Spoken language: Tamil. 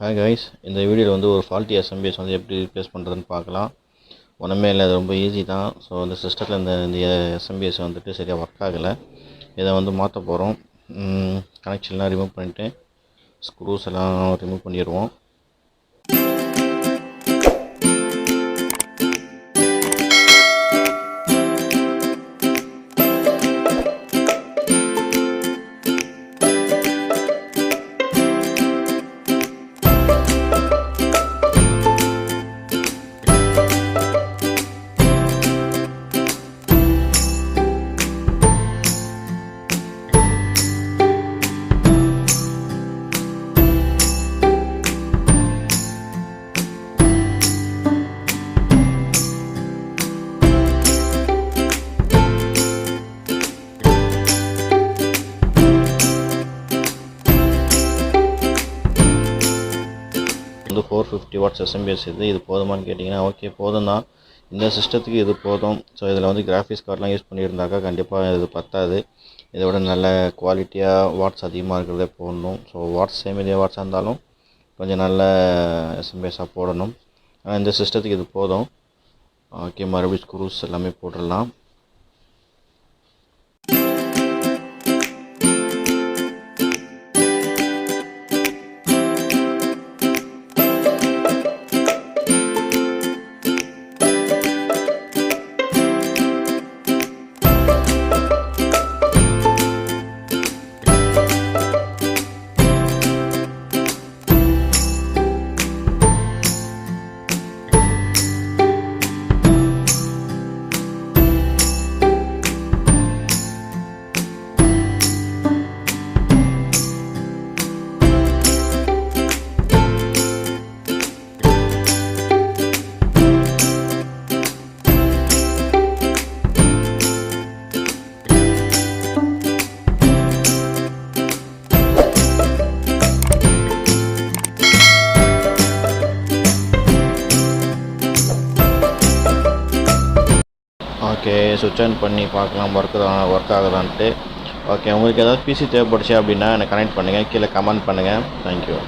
ஹாய் கைஸ், இந்த வீடியோவில் வந்து ஒரு ஃபால்ட்டி எஸ்எம்பிஎஸ் வந்து எப்படி ரீப்ளேஸ் பண்ணுறதுன்னு பார்க்கலாம். ஒன்றுமே இல்லை, அது ரொம்ப ஈஸி தான். ஸோ இந்த சிஸ்டத்தில் இந்த எஸ்எம்பிஎஸ் வந்துட்டு சரியாக ஒர்க் ஆகலை. இதை வந்து மாற்ற போகிறோம். கனெக்ஷன்லாம் ரிமூவ் பண்ணிவிட்டு ஸ்க்ரூஸ் எல்லாம் ரிமூவ் பண்ணிடுவோம். வந்து 450 வாட்ஸ் எஸ்எம்பிஎஸ் இது போதுமானு கேட்டிங்கன்னா ஓகே, போதும் தான். இந்த சிஸ்டத்துக்கு இது போதும். ஸோ இதில் வந்து கிராஃபிக்ஸ் கார்டெலாம் யூஸ் பண்ணியிருந்தாக்கா கண்டிப்பாக இது பத்தாது. இதை விட நல்ல குவாலிட்டியாக வாட்ஸ் அதிகமாக இருக்கிறதே போடணும். ஸோ வாட்ஸ் இதே வாட்ஸாக இருந்தாலும் கொஞ்சம் நல்ல எஸ்எம்பிஎஸ்ஸாக போடணும். ஆனால் இந்த சிஸ்டத்துக்கு இது போதும். ஓகே, மறுபடியும் ஸ்க்ரூஸ் எல்லாமே போட்டுடலாம். ஓகே, சுவிட்ச் ஆன் பண்ணி பார்க்கலாம் ஒர்க் ஆகுதான்ட்டு. ஓகே, உங்களுக்கு ஏதாவது பிசி தேவைப்படுச்சு அப்படின்னா எனக்கு கனெக்ட் பண்ணுங்கள், கீழே கமெண்ட் பண்ணுங்கள். தேங்க்யூ.